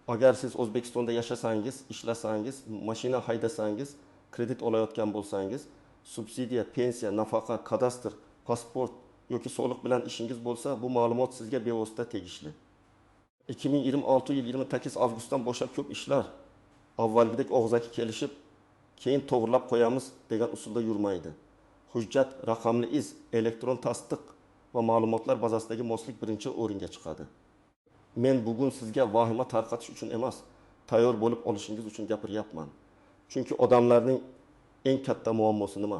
Agar siz O'zbekistonda yashasangiz, ishlasangiz, mashina haydasangiz, kredit olayotgan bo'lsangiz, subsidiya, pensiya, nafaqa, kadastr, pasport yoki soliq bilan ishingiz bo'lsa, bu ma'lumot sizga bevosita tegishli. 2026 yil 28 avgustdan boshlab ko'p ishlar avvalgidek og'zaki kelishib, keyin to'g'rilab qo'yamiz degan usulda yurmaydi. Hujjat, raqamli iz, elektron tasdiq va ma'lumotlar bazasidagi moslik birinchi o'ringa chiqadi. Men bugun sizga vahima tarqatish uchun emas, tayyor bo'lib olishingiz uchun gapiryapman. Chunki odamlarning eng katta muammosi nima?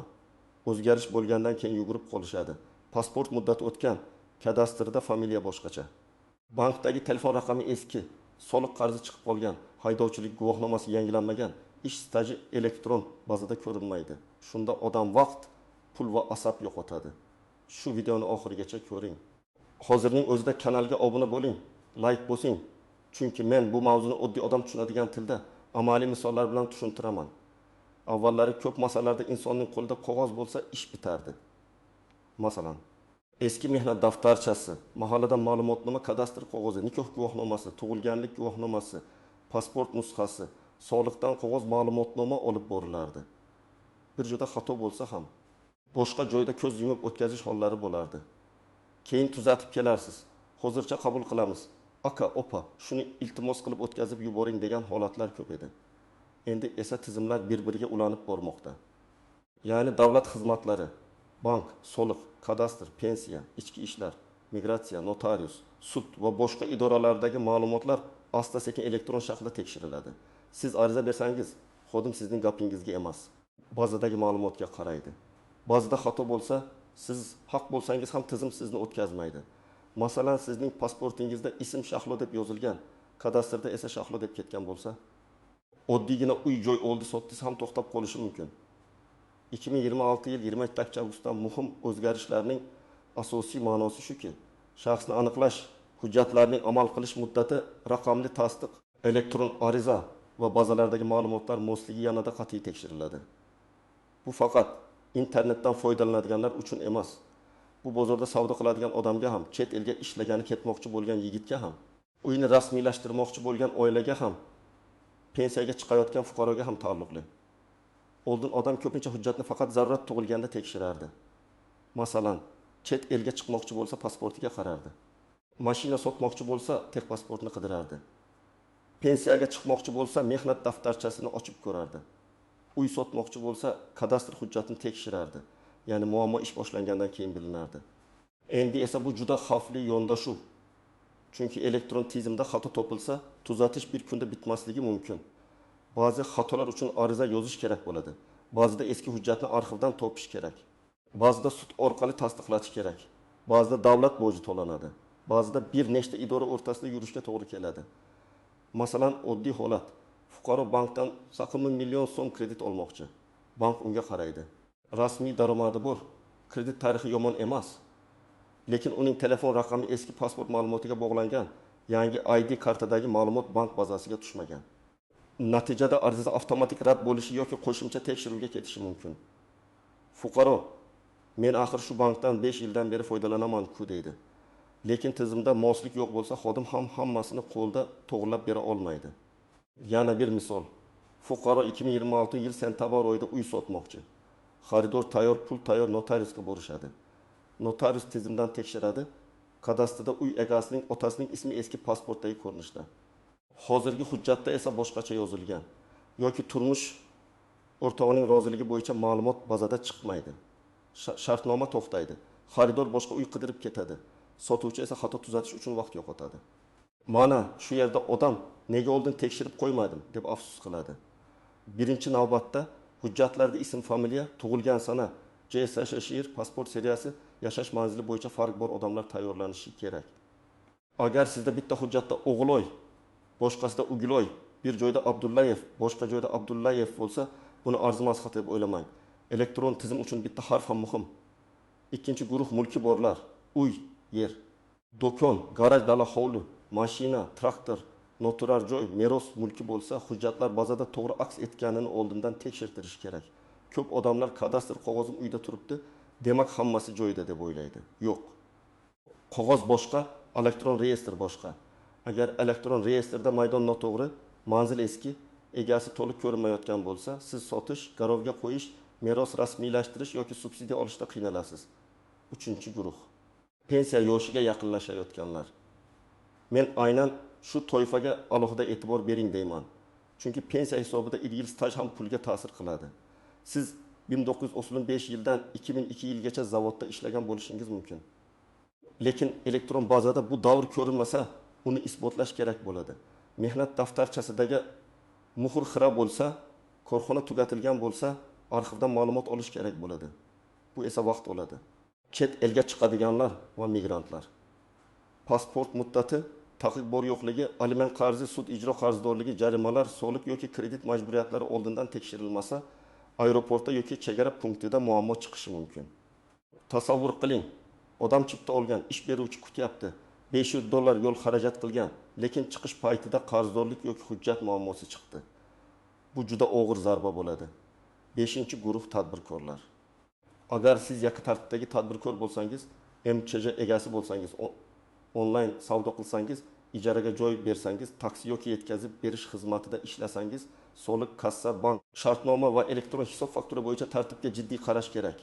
O'zgarish bo'lgandan keyin yugurib qolishadi. Pasport muddati o'tgan, kadastrda familiya boshqacha. Bankdagi telefon raqami eski, soliq qarzi chiqib qolgan, haydovchilik guvohnomasi yangilanmagan, ish staji elektron bazada ko'rinmaydi. Shunda odam vaqt, pul va asab yo'qotadi. Shu videoni oxirigacha ko'ring. Hozirning o'zida kanalga obuna bo'ling, like bosing. Chunki men bu mavzuni oddiy odam tushunadigan tilda amaliy misollar bilan tushuntiraman. Avvallari ko'p masalalarda insonning qo'lida qog'oz bo'lsa ish bitardi. Masalan, eski mehnat daftarchasi, mahalladan ma'lumotnoma, kadastr qog'ozi, nikoh guvohnomasi, tug'ilganlik guvohnomasi, pasport nusxasi, soliqdan qog'oz ma'lumotnoma olib borilardi. Bir joyda xato bo'lsa ham boshqa joyda ko'z yumib o'tkazish hollari bo'lardi. Keyin tuzatib kelarsiz. Hozircha qabul qilamiz. Aka, opa, shuni iltimos qilib o'tkazib yuboring degan holatlar ko'p edi. Endi esa tizimlar bir-biriga ulanib bormoqda. Ya'ni davlat xizmatlari, bank, soliq, kadastr, pensiya, ichki ishlar, migratsiya, notarius, sud va boshqa idoralardagi ma'lumotlar asta-sekin elektron shaklda tekshiriladi. Siz ariza bersangiz, xodim sizning gapingizga emas, bazadagi ma'lumotga qaraydi. Ba'zida xato bo'lsa, siz haq bo'lsangiz ham tizim sizni o'tkazmaydi. Masalan, sizning pasportingizda ism Shahlo deb yozilgan, kadastrda esa Shahlo deb ketgan bo'lsa, oddiygina uy-joy oldi-sotdisi ham to'xtab qolishi mumkin. 2026 yil 22 avgustdan muhim o'zgarishlarning asosiy ma'nosi shuki, shaxsni aniqlash, hujjatlarning amal qilish muddati, raqamli tasdiq, elektron ariza va bazalardagi ma'lumotlar mosligi yanada qat'iy tekshiriladi. Bu faqat internetdan foydalanadiganlar uchun emas. Bu bozorda savdo qiladigan odamga ham, chet elga ishlagani ketmoqchi bo'lgan yigitga ham, uyni rasmiylashtirmoqchi bo'lgan oilaga ham, pensiyaga chiqayotgan fuqaroga ham taalluqli. Oldin odam ko'pincha hujjatni faqat zarurat tug'ilganda tekshirardi. Masalan, chet elga chiqmoqchi bo'lsa pasportiga qarardi. Mashina sotmoqchi bo'lsa texpasportni qidirardi. Pensiyaga chiqmoqchi bo'lsa mehnat daftarchasini ochib ko'rardi. Uy sotmoqchi bo'lsa kadastr hujjatini tekshirardi. Ya'ni muammo ish boshlangandan keyin bilinardi. Endi esa bu juda xavfli yondashuv. Chunki elektron tizimda xato topilsa, tuzatish bir kunda bitmasligi mumkin. Ba'zi xatolar uchun ariza yozish kerak bo'ladi. Ba'zida eski hujjatni arxivdan topish kerak. Ba'zida sud orqali tasdiqlatish kerak. Ba'zida davlat boji to'lanadi. Ba'zida bir nechta idora o'rtasida yurishga to'g'ri keladi. Masalan, oddiy holat. Fuqaro bankdan 1 million so'm kredit olmoqchi. Bank unga qaraydi. Rasmiy daromadi bor, kredit tarixi yomon emas. Lekin uning telefon raqami eski pasport ma'lumotiga bog'langan, yangi ID kartadagi ma'lumot bank bazasiga tushmagan. Natijada ariza avtomatik rad bo'lishi yoki qo'shimcha tekshiruvga ketishi mumkin. Fuqaro, men axir shu bankdan 5 yildan beri foydalanaman-ku deydi. Lekin tizimda moslik yo'q bo'lsa, xodim ham hammasini qo'lda to'g'rilab bera olmaydi. Yana bir misol. Fuqaro 2026 yil sentabr oyida uy sotmoqchi. Xaridor tayyor, pul tayyor, notariusga borishadi. Notarius tizimdan tekshiradi. Kadastrda uy egasining otasining ismi eski pasportdagi ko'rinishda. Hozirgi hujjatda esa boshqacha yozilgan. Yoki turmush o'rtog'ining roziligi bo'yicha ma'lumot bazada chiqmaydi. Shartnoma to'xtaydi. Xaridor boshqa uy qidirib ketadi. Sotuvchi esa xato tuzatish uchun vaqt yo'qotadi. Mana shu yerda odam nega oldin tekshirib qo'ymadim deb afsus qiladi. Birinchi navbatda hujjatlarda ism, familiya, tug'ilgan sana, JSHR, pasport seriyasi, yashash manzili bo'yicha farq bor odamlar tayyorlanishi kerak. Agar sizda bitta hujjatda O'g'iloy, boshqasida Ugiloy, bir joyda Abdullayev, boshqa joyda Abdullayev bo'lsa, buni arzimas xato deb o'ylamang. Elektron tizim uchun bitta harf ham muhim. Ikkinchi guruh mulki borlar: uy, yer, do'kon, garaj, dala, hovli, mashina, traktor, noturar joy, meros mulki bo'lsa, hujjatlar bazada to'g'ri aks etganini oldindan tekshirtirish kerak. Ko'p odamlar kadastr qog'ozim uyda turibdi, demak hammasi joyida deb o'ylaydi. Yo'q. Qog'oz boshqa, elektron reyestr boshqa. Agar elektron reyestrda maydon noto'g'ri, manzil eski, egasi to'liq ko'rinmayotgan bo'lsa, siz sotish, garovga qo'yish, meros rasmiylashtirish yoki subsidiya olishda qiynalasiz. 3-guruh. Pensiya yoshiga yaqinlashayotganlar. Men aynan shu toifaga alohida e'tibor bering deyman. Chunki pensiya hisobida 2 yil staj ham pulga ta'sir qiladi. Siz 1935 yildan 2002 yilgacha zavodda ishlagan bo'lishingiz mumkin. Lekin elektron bazada bu davr ko'rinmasa, uni isbotlash kerak bo'ladi. Mehnat daftarchasidagi muhr xira bo'lsa, korxona tugatilgan bo'lsa, arxivdan ma'lumot olish kerak bo'ladi. Bu esa vaqt oladi. Chet elga chiqadiganlar va migrantlar. Pasport muddati, taqiq bor yo'qligi, aliment qarzi, sud ijro qarzdorligi, jarimalar, soliq yoki kredit majburiyatlari oldindan tekshirilmasa, aeroportda yoki chegara punktida muammo chiqishi mumkin. Tasavvur qiling, odam chipta olgan, ish beruvchi kutyapti. $500 yo'l xarajat qilgan, lekin chiqish paytida qarzdorlik yoki hujjat muammosi chiqdi. Bu juda og'ir zarba bo'ladi. 5-guruh tadbirkorlar. Agar siz yakka tartibdagi tadbirkor bo'lsangiz, MCJ egasi bo'lsangiz, onlayn savdo qilsangiz, ijaraga joy bersangiz, taksi yoki yetkazib berish xizmatida ishlasangiz, soliq, kassa, bank, shartnoma va elektron hisob faktura bo'yicha tartibga jiddiy qarash kerak.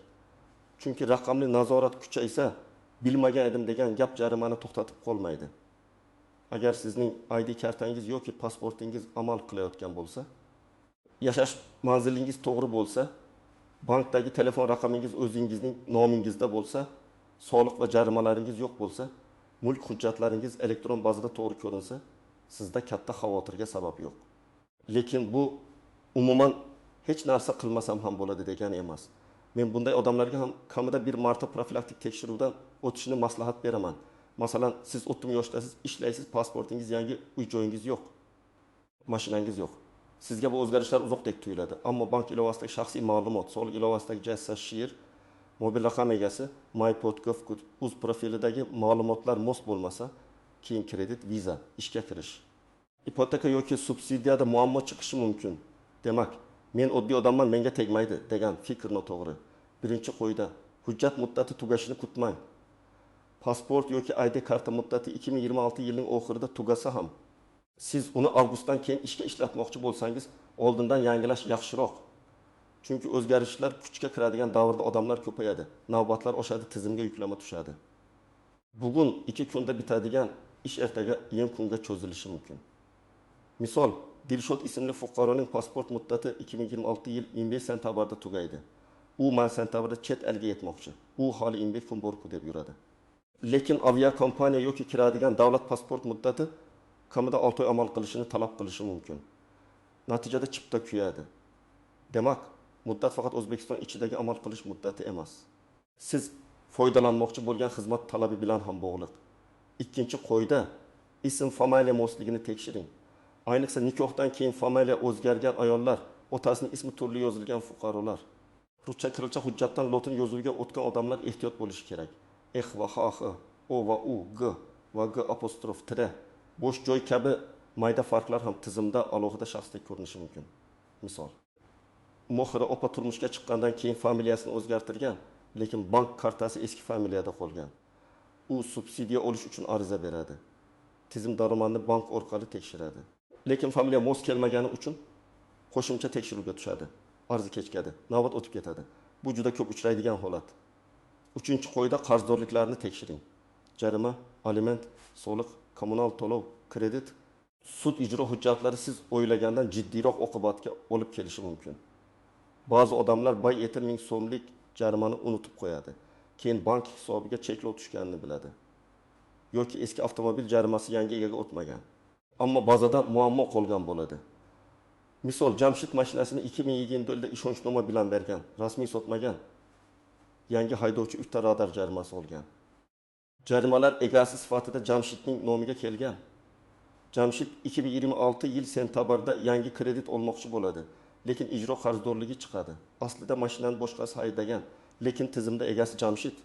Chunki raqamli nazorat kuchaysa, bilmagan edim degan gap jarimani to'xtatib qolmaydi. Agar sizning ID kartangiz yoki pasportingiz amal qilayotgan bo'lsa, yashash manzilingiz to'g'ri bo'lsa, bankdagi telefon raqamingiz o'zingizning nomingizda bo'lsa, soliq va jarimalaringiz yo'q bo'lsa, mulk hujjatlaringiz elektron bazada to'g'ri ko'rinsa, sizda katta xavotirga sabab yo'q. Lekin bu umuman hech narsa qilmasam ham bo'ladi degani emas. Men bunday odamlarga ham kamida bir marta profilaktik tekshiruvdan o'tishni maslahat beraman. Masalan, siz 30 yoshdasiz, ishlaysiz, pasportingiz yangi, uy joyingiz yo'q, mashinangiz yo'q. Sizga bu o'zgarishlar uzoqdek tuyuladi, ammo bank ilovasidagi shaxsiy ma'lumot, soliq ilovasidagi JSSHIR, mobil raqam egasi, MyPod.gov uz profilidagi ma'lumotlar mos bo'lmasa, keyin kredit, viza, ishga kirish. Ipoteka yoki subsidiyada muammo chiqishi mumkin. Demak, men oddiy odamman, menga tegmaydi degan fikr noto'g'ri. Birinchi qo'yda hujjat muddati tugashini kutmang. Pasport yoki ID karta muddati 2026 yilning oxirida tugasa ham, siz uni avgustdan keyin ishga ishlatmoqchi bo'lsangiz, oldindan yangilash yaxshiroq. Chunki o'zgarishlar kuchga kiradigan davrda odamlar ko'payadi, navbatlar oshadi, tizimga yuklama tushadi. Bugun 2 kunda bitadigan ish ertaga 20 kunga cho'zilishi mumkin. Misol, Dilshod ismli fuqaroning pasport muddati 2026 yil 25 sentabrda tugaydi. U sentabrda chet elga yetmoqchi. U hali 25 kun bor deb yuradi. Lekin aviakompaniya yoki kiradigan davlat pasport muddati kamida 6 oy amal qilishini talab qilishi mumkin. Natijada chipta kuyadi. Demak, muddat faqat O'zbekiston ichidagi amal qilish muddati emas. Siz foydalanmoqchi bo'lgan xizmat talabi bilan ham bog'liq. Ikkinchi qo'yda ism familiya mosligini tekshiring. Ayniqsa nikohdan keyin familiya o'zgargan ayollar, otasining ismi turli yozilgan fuqarolar, ruscha kirilcha hujjatdan lotin yozilgan o'tgan odamlar ehtiyot bo'lishi kerak. Va h, o va u, g va g apostrof tire, bo'sh joy kabi mayda farqlar ham tizimda alohida shaxsdek ko'rinishi mumkin. Misol, Mohira opa turmushga chiqqandan keyin familiyasini o'zgartirgan, lekin bank kartasi eski familiyada qolgan. U subsidiya olish uchun ariza beradi. Tizim daromadni bank orqali tekshiradi. Lekin familiya mos kelmagani uchun qo'shimcha tekshiruvga tushadi. Arzi kechikadi, navbat o'tib ketadi. Bu juda ko'p uchraydigan holat. 3-qo'yda qarzdorliklarni tekshiring. Jarima, aliment, soliq, kommunal to'lov, kredit, sud ijro hujjatlari siz o'ylagandan jiddiyroq oqibatga olib kelishi mumkin. Ba'zi odamlar bay etil 1000 so'mlik jarimani unutib qo'yadi. Keyin bank hisobiga cheklov tushganini biladi. Yoki eski avtomobil jarimasi yangi egaga o'tmagan. Ammo bazadan muammo qolgan bo'ladi. Misol, Jamshid mashinasini 2007 yilda ishonchnoma bilan bergan, rasmiy sotmagan. Yangi haydovchi 3 ta radar jarimasi olgan. Jarimalar egasi sifatida Jamshidning nomiga kelgan. Jamshid 2026 yil sentabrda yangi kredit olmoqchi bo'ladi, lekin ijro qarzdorligi chiqadi. Aslida mashinani boshqasi haydagan, lekin tizimda egasi Jamshid.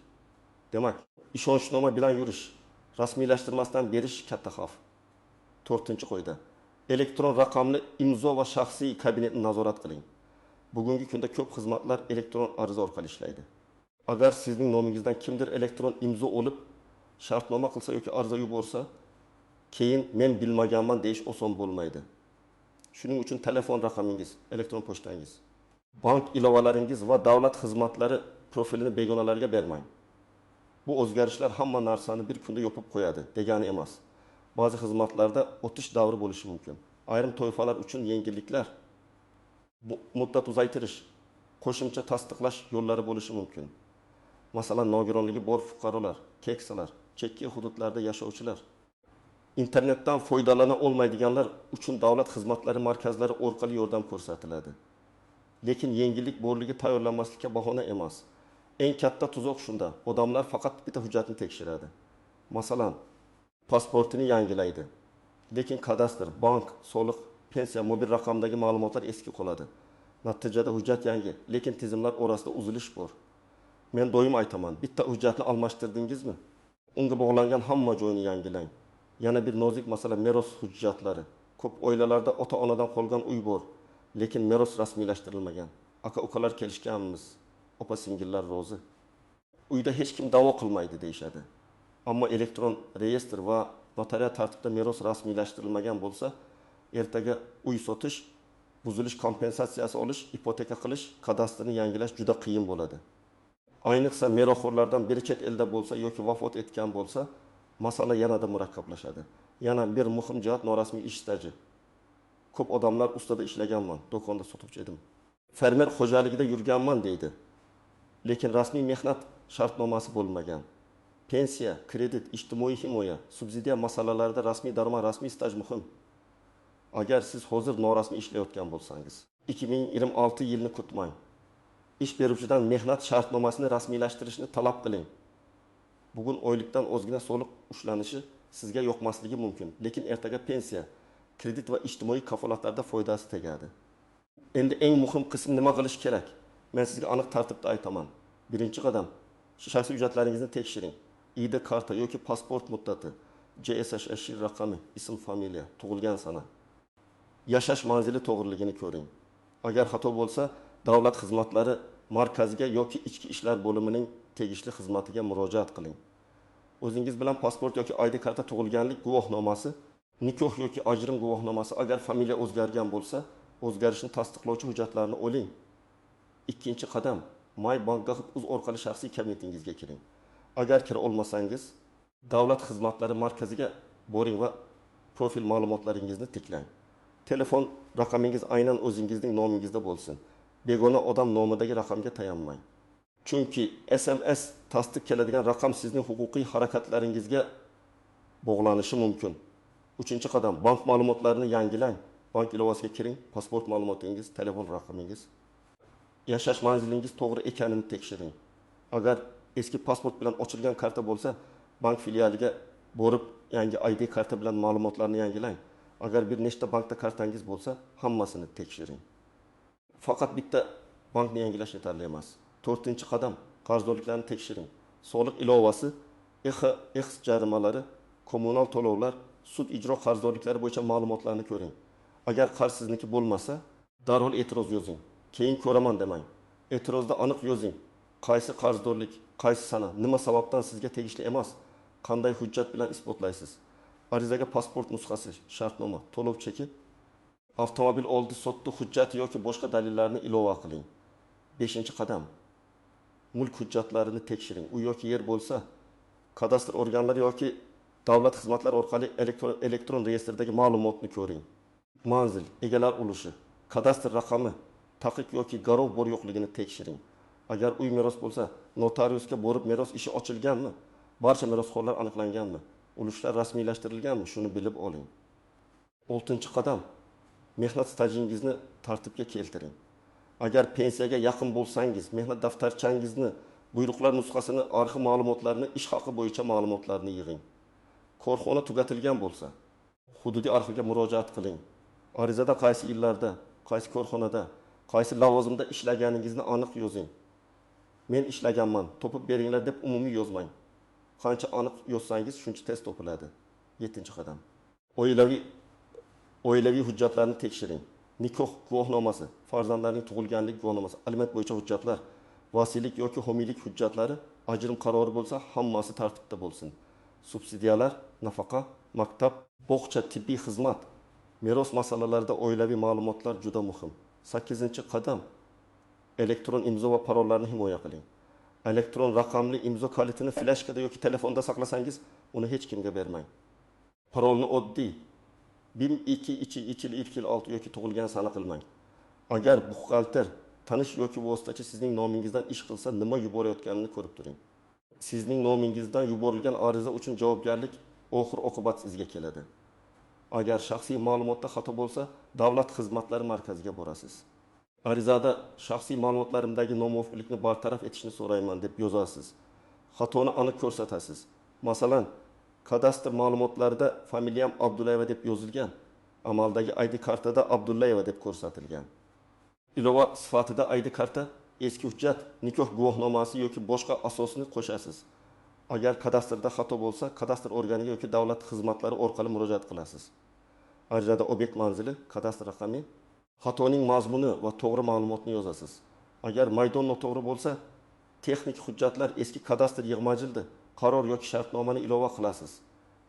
Demak, ishonchnoma bilan yurish, rasmiylashtirmasdan berish katta xavf. 4-qo'yda elektron raqamli imzo va shaxsiy kabinetni nazorat qiling. Bugungi kunda ko'p xizmatlar elektron ariza orqali ishlaydi. Agar sizning nomingizdan kimdir elektron imzo olib, shartnoma qilsa yoki ariza yuborsa, keyin men bilmaganman deyish oson bo'lmaydi. Shuning uchun telefon raqamingiz, elektron pochtangiz, bank ilovalaringiz va davlat xizmatlari profilini begonalarga bermang. Bu o'zgarishlar hamma narsani bir kunda yopib qo'yadi degani emas. Ba'zi xizmatlarda o'tish davri bo'lishi mumkin. Ayrim toifalar uchun yengilliklar, muddat uzaytirish, qo'shimcha tasdiqlash yo'llari bo'lishi mumkin. Masalan, nogironligi bor fuqarolar, keksalar, chekka hududlarda yashovchilar, internetdan foydalana olmaydiganlar uchun davlat xizmatlari markazlari orqali yordam ko'rsatiladi. Lekin yengillik borligi tayyorlanmaslikka bahona emas. Eng katta tuzoq shunda, odamlar faqat bitta hujjatni tekshiradi. Masalan, pasportini yangilaydi. Lekin kadastr, bank, soliq, pensiya, mobil raqamdagi ma'lumotlar eski qoladi. Natijada hujjat yangi, lekin tizimlar orasida uzilish bor. Men doim aytaman, bitta hujjatni almashtirdingizmi? Unga bog'langan hamma joyini yangilang. Yana bir nozik masala meros hujjatlari. Ko'p oilalarda ota-onadan qolgan uy bor, lekin meros rasmiylashtirilmagan. Aka-ukalar kelishganmiz, opa-singillar rozi. Uyda hech kim da'vo qilmaydi deyshadi. Ammo elektron reyestr va notarial tartibda meros rasmiylashtirilmagan bo'lsa, ertaga uy sotish, buzilish kompensatsiyasi olish, ipoteka qilish, kadastrni yangilash juda qiyin bo'ladi. Ayniqsa merosxo'rlardan biri chet elda bo'lsa yoki vafot etgan bo'lsa, masala yanada murakkablashadi. Yana bir muhim jihat norasmiy ish staji. Ko'p odamlar ustada ishlaganman, do'konda sotuvchi edim. Fermer xo'jaligida yurganman deydi. Lekin rasmiy mehnat shartnomasi bo'lmagan. Pensiya, kredit, ijtimoiy himoya, subsidiya masalalarida rasmiy daromad, rasmiy staj muhim. Agar siz hozir norasmiy ishlayotgan bo'lsangiz, 2026 yilni kutmang. Ish beruvchidan mehnat shartnomasini rasmiylashtirishni talab qiling. Bugun oylikdan ozgina soliq ushlanishi sizga yoqmasligi mumkin, lekin ertaga pensiya, kredit va ijtimoiy kafolatlarda foydasi tegadi. Endi eng muhim qism nima qilish kerak? Men sizga aniq tartibda aytaman. Birinchi qadam, shaxsiy hujjatlaringizni tekshiring. ID karta yoki pasport muddati, JSHS raqami, ism, familiya, tug'ilgan sana. Yashash manzili to'g'riligini ko'ring. Agar xato bo'lsa, davlat xizmatlari markaziga yoki ichki ishlar bo'limining tegishli xizmatiga murojaat qiling. O'zingiz bilan pasport yoki ID karta, tug'ilganlik guvohnomasi, nikoh yoki ajrim guvohnomasi, agar familiya o'zgargan bo'lsa, o'zgarishni tasdiqlovchi hujjatlarni oling. Ikkinchi qadam, My Bankga o'z orqali shaxsiy kabinetingizga kiring. Agar kira olmasangiz, davlat xizmatlari markaziga boring va profil ma'lumotlaringizni tiklang. Telefon raqamingiz aynan o'zingizning nomingizda bo'lsin. Begona odam nomidagi raqamga tayanmang. Chunki SMS tasdiq keladigan raqam sizning huquqiy harakatlaringizga bog'lanishi mumkin. Uchinchi qadam, bank ma'lumotlarini yangilang. Bank ilovasiga kiring, pasport ma'lumotingiz, telefon raqamingiz, yashash manzilingiz to'g'ri ekanini tekshiring. Agar eski pasport bilan ochilgan karta bo'lsa, bank filialiga borib, yangi ID karta bilan ma'lumotlarni yangilang. Agar bir nechta bankda kartangiz bo'lsa, hammasini tekshiring. Faqat bitta bankni yangilash yetarli emas. 4-qadam, qarzdorliklarni tekshiring. Soliq ilovasi, EX jarimalari, kommunal to'lovlar, sud ijro qarzdorliklari bo'yicha ma'lumotlarni ko'ring. Agar qarz sizniki bo'lmasa, darhol e'tiroz yozing. Keyin ko'raman demang. E'tirozda aniq yozing. Qaysi qarzdorlik, qaysi sana, nima sababdan sizga tegishli emas, qanday hujjat bilan isbotlaysiz. Arizaga pasport nusxasi, shartnoma, to'lov cheki, avtomobil oldi sotdi hujjati yoki boshqa dalillarni ilova qiling. 5-qadam, mulk hujjatlarini tekshiring. U yoki yer bo'lsa, kadastr organlari yoki davlat xizmatlari orqali elektron reyestrdagi ma'lumotni ko'ring. Manzil, egalar ulushi, kadastr raqami, taqiq yoki garov bor yo'qligini tekshiring. Agar uy meros bo'lsa, notariusga borib meros ishi ochilganmi? Barcha merosxo'rlar aniqlanganmi? Ulushlar rasmiylashtirilganmi? Shuni bilib oling. 6-qadam, mehnat stajingizni tartibga keltiring. Agar pensiyaga yaqin bo'lsangiz, mehnat daftarchangizni, buyruqlar nusxasini, arxiv ma'lumotlarini, ish haqi bo'yicha ma'lumotlarni yig'ing. Korxona tugatilgan bo'lsa, hududiy arxivga murojaat qiling. Arizada qaysi yillarda, qaysi korxonada, qaysi lavozimda ishlaganingizni aniq yozing. Men ishlaganman, topib beringlar deb umumiy yozmang. Qancha aniq yozsangiz, shuncha tez topiladi. 7-qadam. Oilaviy hujjatlarni tekshiring. Nikoh guvohnomasi, farzandlarning tug'ilganlik guvohnomasi, aliment bo'yicha hujjatlar, vasiylik yoki homiylik hujjatlari, ajrim qarori bo'lsa, hammasi tartibda bo'lsin. Subsidiyalar, nafaqa, maktab, bog'cha, tibbiy xizmat, meros masalalarida oilaviy ma'lumotlar juda muhim. 8-qadam elektron imzo va parollarni himoya qiling. Elektron raqamli imzo kalitini flashkada yoki telefonda saqlasangiz, uni hech kimga bermang. Parolni oddiy 1226 yoki tug'ilgan sana qilmang. Agar buxgalter, tanish yoki vositachi sizning nomingizdan ish qilsa, nima yuborayotganini ko'rib turing. Sizning nomingizdan yuborilgan ariza uchun javobgarlik oxir oqibat sizga keladi. Agar shaxsiy ma'lumotda xato bo'lsa, davlat xizmatlari markaziga borasiz. Arizada shaxsiy ma'lumotlarimdagi nomuvofiqlikni bartaraf etishni so'rayman deb yozasiz. Xatoni aniq ko'rsatasiz. Masalan, kadastr ma'lumotlarida familiyam Abdullayeva deb yozilgan, amaldagi ID kartada Abdullayeva deb ko'rsatilgan. Ilova sifatida ID karta, eski hujjat, nikoh guvohnomasi yoki boshqa asosini qo'shasiz. Agar kadastrda xato bo'lsa, kadastr organiga yoki davlat xizmatlari orqali murojaat qilasiz. Arizada obyekt manzili, kadastr raqami, xatoning mazmuni va to'g'ri ma'lumotni yozasiz. Agar maydon noto'g'ri bo'lsa, texnik hujjatlar eski kadastr yig'majildi, qaror yoki shartnomani ilova qilasiz.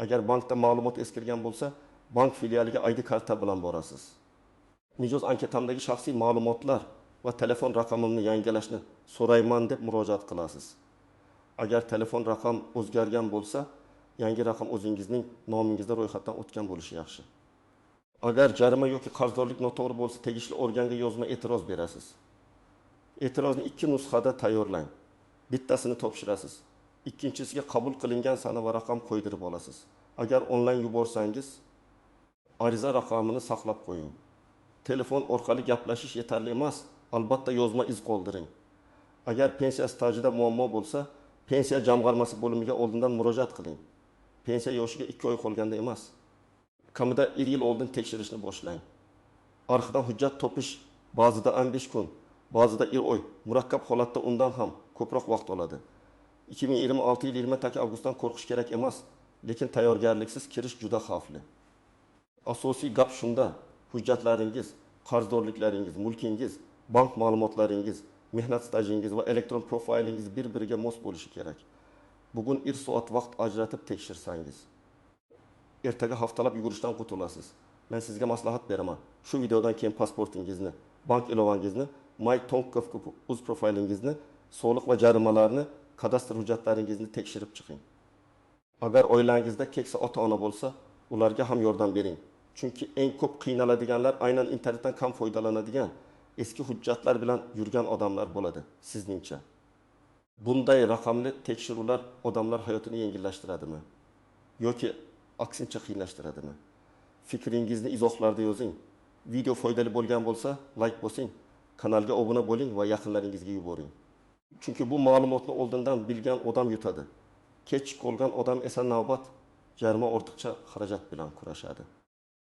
Agar bankda ma'lumot eskirgan bo'lsa, bank filialiga ID karta bilan borasiz. Mijoz anketamdagi shaxsiy ma'lumotlar va telefon raqamimni yangilashni so'rayman deb murojaat qilasiz. Agar telefon raqam o'zgargan bo'lsa, yangi raqam o'zingizning nomingizda ro'yxatdan o'tgan bo'lishi yaxshi. Agar jarima yoki qarzdorlik noto'g'ri bo'lsa, tegishli organga yozma e'tiroz berasiz. E'tirozni 2 nusxada tayyorlang. Bittasini topshirasiz. Ikkinchisiga qabul qilingan sana va raqam qo'ydirib olasiz. Agar onlayn yuborsangiz, ariza raqamini saqlab qo'ying. Telefon orqali gaplashish yetarli emas, albatta yozma iz qoldiring. Agar pensiya stajida muammo bo'lsa, pensiya jamg'armasi bo'limiga oldindan murojaat qiling. Pensiya yoshiga 2 oy qolganda emas. Kamida 1 yil oldin tekshirishni boshlang. Arxidan hujjat topish ba'zida 15 kun, ba'zida 1 oy, murakkab holatda undan ham ko'proq vaqt oladi. 2026 yil 20 avgustdan qo'rqish kerak emas, lekin tayyorgarliksiz kirish juda xavfli. Asosiy gap shunda: hujjatlaringiz, qarzdorliklaringiz, mulkingiz, bank ma'lumotlaringiz, mehnat stajingiz va elektron profilingiz bir-biriga mos bo'lishi kerak. Bugun 1 soat vaqt ajratib tekshirsangiz, ertaga haftalab yugurishdan qutulasiz. Men sizga maslahat beraman. Shu videodan keyin pasportingizni, bank ilovangizni, MyTonkov.uz profilingizni, soliq va jarimalarni, kadastr hujjatlaringizni tekshirib chiqing. Agar oilangizda keksa ota-ona bo'lsa, ularga ham yordam bering. Chunki eng ko'p qiynaladiganlar aynan internetdan kam foydalanadigan, eski hujjatlar bilan yurgan odamlar bo'ladi, sizningcha. Bunday raqamli tekshiruvlar odamlar hayotini yengillashtiradimi yoki aksincha qiynalashtiradimi? Fikringizni izohlarda yozing. Video foydali bo'lgan bo'lsa, like bosing, kanalga obuna bo'ling va yaqinlaringizga yuboring. Chunki bu ma'lumotni oldindan bilgan odam yutadi. Kech qolgan odam esa navbat jarima ortiqcha xarajat bilan kurashadi.